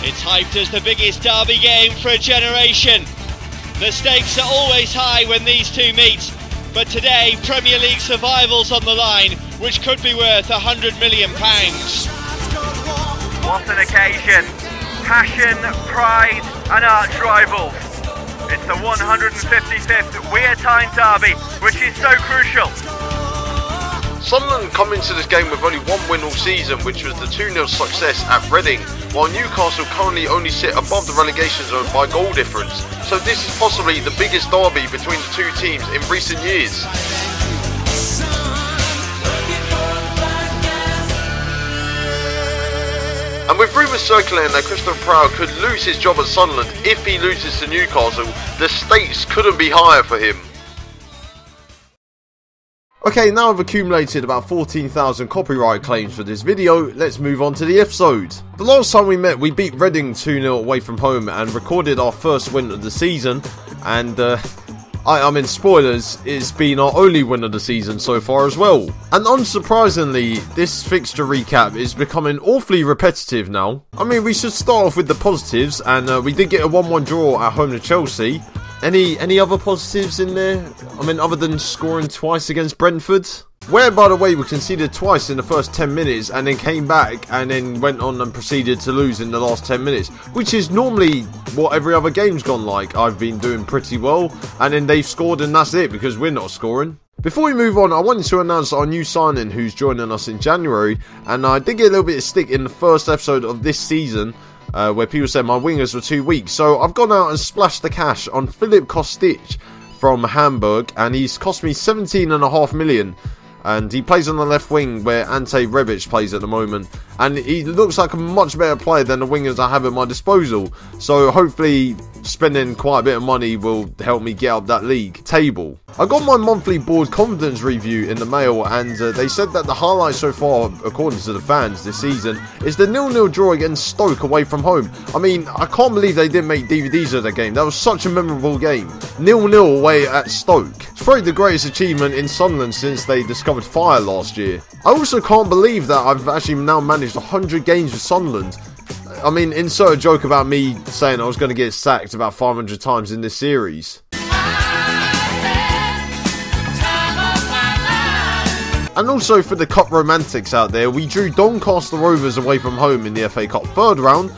It's hyped as the biggest derby game for a generation. The stakes are always high when these two meet, but today Premier League survival's on the line, which could be worth £100 million. What an occasion! Passion, pride and arch rivals. It's the 155th Wear Tyne derby, which is so crucial. Sunderland come into this game with only one win all season, which was the 2-0 success at Reading, while Newcastle currently only sit above the relegation zone by goal difference. So this is possibly the biggest derby between the two teams in recent years. And with rumours circulating that Christopher Proudie could lose his job at Sunderland if he loses to Newcastle, the stakes couldn't be higher for him. Okay, now I've accumulated about 14,000 copyright claims for this video, let's move on to the episode. The last time we met, we beat Reading 2-0 away from home and recorded our first win of the season, and I mean, spoilers, it's been our only win of the season so far as well. And unsurprisingly, this fixture recap is becoming awfully repetitive now. I mean, we should start off with the positives, and we did get a 1-1 draw at home to Chelsea. Any other positives in there? I mean, other than scoring twice against Brentford? Where, by the way, we conceded twice in the first 10 minutes and then came back and then went on and proceeded to lose in the last 10 minutes. Which is normally what every other game's gone like. I've been doing pretty well and then they've scored and that's it because we're not scoring. Before we move on, I wanted to announce our new signing who's joining us in January. And I did get a little bit of stick in the first episode of this season, where people said my wingers were too weak. So I've gone out and splashed the cash on Filip Kostic from Hamburg, and he's cost me 17.5 million. And he plays on the left wing where Antgs plays at the moment, and he looks like a much better player than the wingers I have at my disposal. So hopefully spending quite a bit of money will help me get up that league table. I got my monthly board confidence review in the mail, and they said that the highlight so far, according to the fans this season, is the 0-0 draw against Stoke away from home. I mean, I can't believe they didn't make DVDs of that game. That was such a memorable game. 0-0 away at Stoke. It's probably the greatest achievement in Sunderland since they discovered fire last year. I also can't believe that I've actually now managed 100 games with Sunderland. I mean, insert a joke about me saying I was going to get sacked about 500 times in this series. And also for the Cup romantics out there, we drew Doncaster Rovers away from home in the FA Cup third round.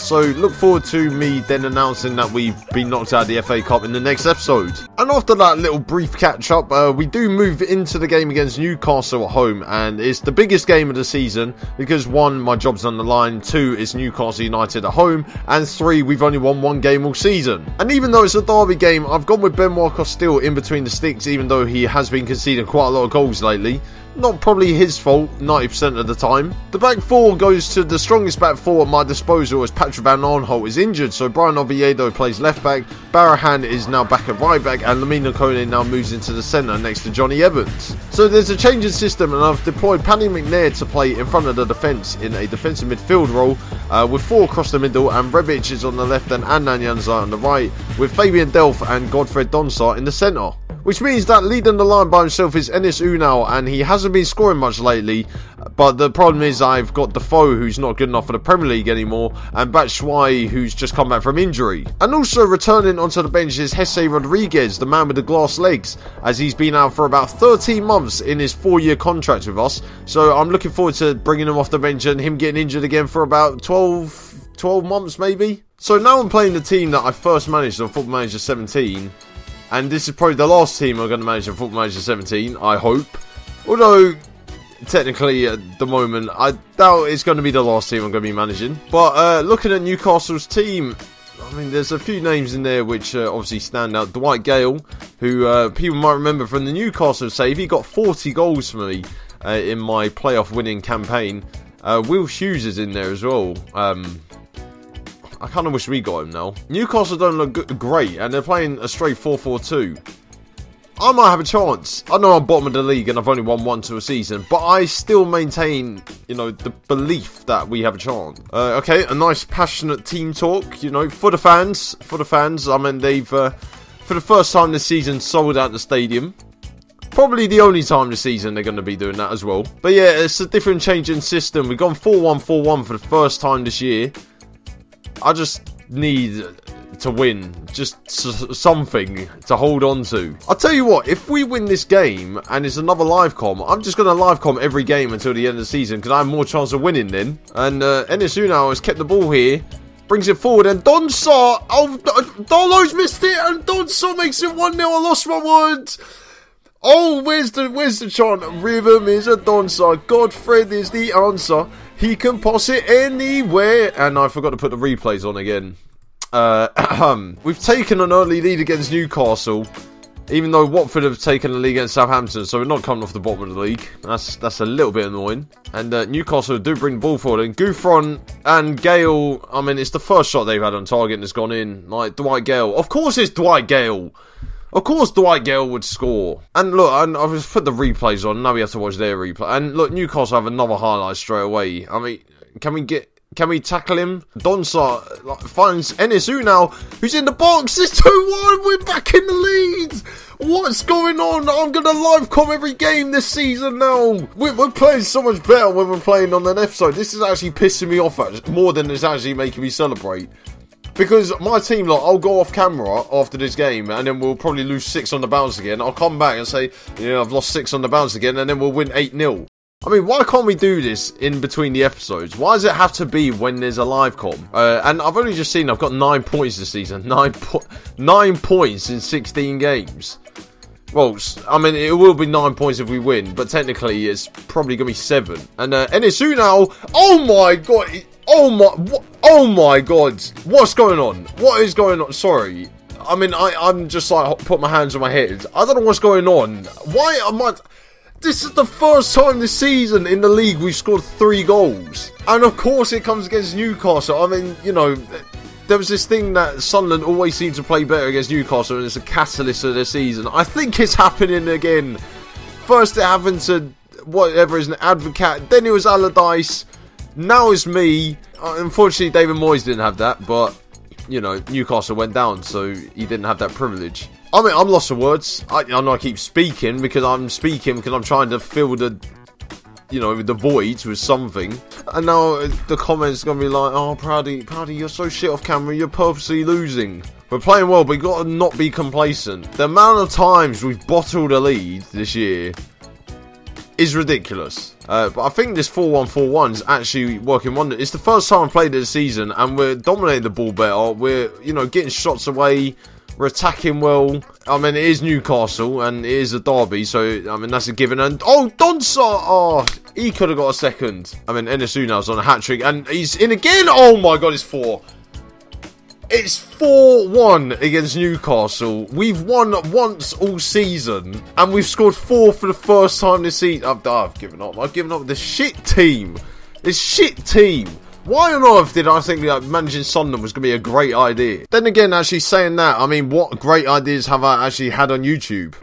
So look forward to me then announcing that we've been knocked out of the FA Cup in the next episode. And after that little brief catch up, we do move into the game against Newcastle at home. And it's the biggest game of the season because 1, my job's on the line, 2, it's Newcastle United at home, and 3, we've only won 1 game all season. And even though it's a derby game, I've gone with Benoit Costil in between the sticks, even though he has been conceding quite a lot of goals lately. Not probably his fault 90% of the time. The back 4 goes to the strongest back 4 at my disposal as Patrick Van Arnholt is injured, so Brian Oviedo plays left back, Barahan is now back at right back, and Lamina Kone now moves into the centre next to Johnny Evans. So there's a change in system, and I've deployed Paddy McNair to play in front of the defence in a defensive midfield role, with 4 across the middle, and Rebic is on the left and Adnan Januzaj on the right, with Fabian Delph and Godfred Donsart in the centre. Which means that leading the line by himself is Enis Unal, and he hasn't been scoring much lately. But the problem is I've got Defoe, who's not good enough for the Premier League anymore, and Batshuayi, who's just come back from injury. And also returning onto the bench is Jesse Rodriguez, the man with the glass legs, as he's been out for about 13 months in his 4-year contract with us. So I'm looking forward to bringing him off the bench and him getting injured again for about 12 months maybe. So now I'm playing the team that I first managed on Football Manager 17. And this is probably the last team I'm going to manage in Football Manager 17, I hope. Although, technically, at the moment, I doubt it's going to be the last team I'm going to be managing. But looking at Newcastle's team, I mean, there's a few names in there which obviously stand out. Dwight Gale, who people might remember from the Newcastle save. He got 40 goals for me in my playoff winning campaign. Will Hughes is in there as well. I kind of wish we got him now. Newcastle don't look great, and they're playing a straight 4-4-2. I might have a chance. I know I'm bottom of the league and I've only won 1 to a season, but I still maintain, you know, the belief that we have a chance. Okay, a nice passionate team talk, you know, for the fans. I mean, they've, for the first time this season, sold out the stadium. Probably the only time this season they're going to be doing that as well. But yeah, it's a different change in system. We've gone 4-1-4-1 for the first time this year. I just need to win, just something to hold on to. I'll tell you what, if we win this game and it's another live com, I'm just going to live com every game until the end of the season because I have more chance of winning then. And Enes Ünal has kept the ball here, brings it forward, and Donsa, Darlow's missed it, and Donsa makes it 1-0. I lost my words. Oh, where's the chant? Rhythm is a Donsa. Godfred is the answer. He can pass it anywhere. And I forgot to put the replays on again. We've taken an early lead against Newcastle, even though Watford have taken a lead against Southampton, so we're not coming off the bottom of the league. That's a little bit annoying. And Newcastle do bring the ball forward, and Gouffron and Gale, I mean, it's the first shot they've had on target and it's gone in. Like, Dwight Gale. Of course it's Dwight Gale. Of course Dwight Gale would score. And look, I've just put the replays on, now we have to watch their replay. And look, Newcastle have another highlight straight away. I mean, can we tackle him? Donsa finds Enes Ünal, who's in the box. It's 2-1. We're back in the lead. What's going on? I'm going to live com every game this season now. We're playing so much better when we're playing on an episode. This is actually pissing me off more than it's actually making me celebrate. Because my team, like, I'll go off camera after this game and then we'll probably lose 6 on the bounce again. I'll come back and say, yeah, I've lost 6 on the bounce again, and then we'll win 8-0. I mean, why can't we do this in between the episodes? Why does it have to be when there's a live com? And I've only just seen I've got 9 points this season. 9 points in 16 games. Well, I mean, it will be 9 points if we win, but technically it's probably going to be 7. And Enes Ünal, oh my god, oh my god, what's going on? What is going on? Sorry. I mean, I'm just like, put my hands on my head. I don't know what's going on. Why am I... This is the first time this season in the league we've scored 3 goals. And of course it comes against Newcastle. I mean, you know, there was this thing that Sunderland always seems to play better against Newcastle, and it's a catalyst of their season. I think it's happening again. First it happened to whatever is an Advocate, then it was Allardyce, now it's me. Unfortunately David Moyes didn't have that, but, you know, Newcastle went down, so he didn't have that privilege. I mean, I'm lost for words. I know I keep speaking because I'm trying to fill the, you know, the voids with something. And now the comments gonna be like, oh, Proudie, you're so shit off camera, you're purposely losing. We're playing well, but you gotta not be complacent. The amount of times we've bottled a lead this year is ridiculous. But I think this 4-1-4-1 is actually working wonders. It's the first time I've played it this season, and we're dominating the ball better. We're, you know, getting shots away. We're attacking well. I mean, it is Newcastle, and it is a derby, so, I mean, that's a given. And, oh, Donsa! Oh, he could have got a second. I mean, Enes Ünal's on a hat-trick, and he's in again! Oh, my God, it's 4. It's 4-1 against Newcastle. We've won once all season, and we've scored 4 for the first time this season. I've given up. I've given up. This shit team. This shit team. Why on earth did I think that managing Sunderland was going to be a great idea? Then again, actually saying that, I mean, what great ideas have I actually had on YouTube?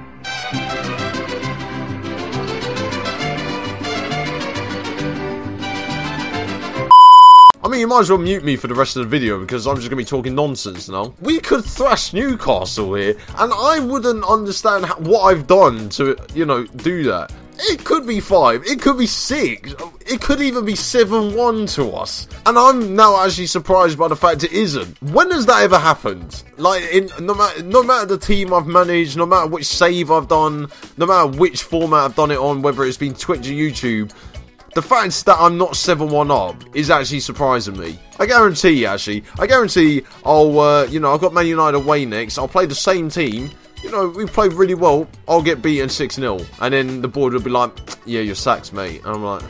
I mean, you might as well mute me for the rest of the video because I'm just going to be talking nonsense now. We could thrash Newcastle here, and I wouldn't understand what I've done to, you know, do that. It could be 5, it could be 6, it could even be 7-1 to us. And I'm now actually surprised by the fact it isn't. When has that ever happened? Like, no matter the team I've managed, no matter which save I've done, no matter which format I've done it on, whether it's been Twitch or YouTube, the fact that I'm not 7-1 up is actually surprising me. I guarantee, I'll, you know, I've got Man United away next, I'll play the same team. You know, we played really well, I'll get beaten 6-0. And then the board will be like, yeah, you're sacked, mate. And I'm like,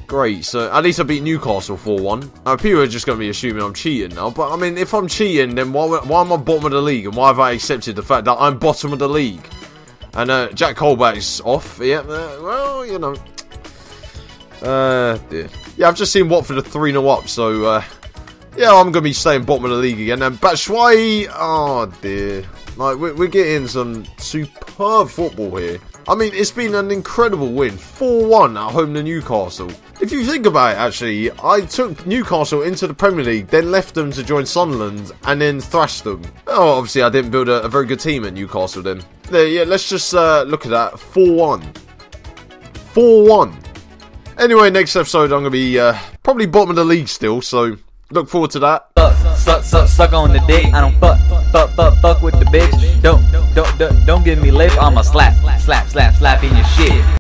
great. So, at least I beat Newcastle 4-1. People are just going to be assuming I'm cheating now. But, I mean, if I'm cheating, then why am I bottom of the league? And why have I accepted the fact that I'm bottom of the league? And Jack Colback's off. Yeah, well, you know. Dear. Yeah, I've just seen Watford are 3-0 up. So, yeah, I'm going to be staying bottom of the league again. And Batshuayi, oh, dear. Like, we're getting some superb football here. I mean, it's been an incredible win. 4-1 at home to Newcastle. If you think about it, actually, I took Newcastle into the Premier League, then left them to join Sunderland, and then thrashed them. Oh, obviously, I didn't build a very good team at Newcastle then. Yeah, let's just look at that. 4-1. 4-1. Anyway, next episode, I'm going to be probably bottom of the league still, so look forward to that. Suck on the dick. I don't fuck with the bitch. Don't give me lip. I'ma slap in your shit.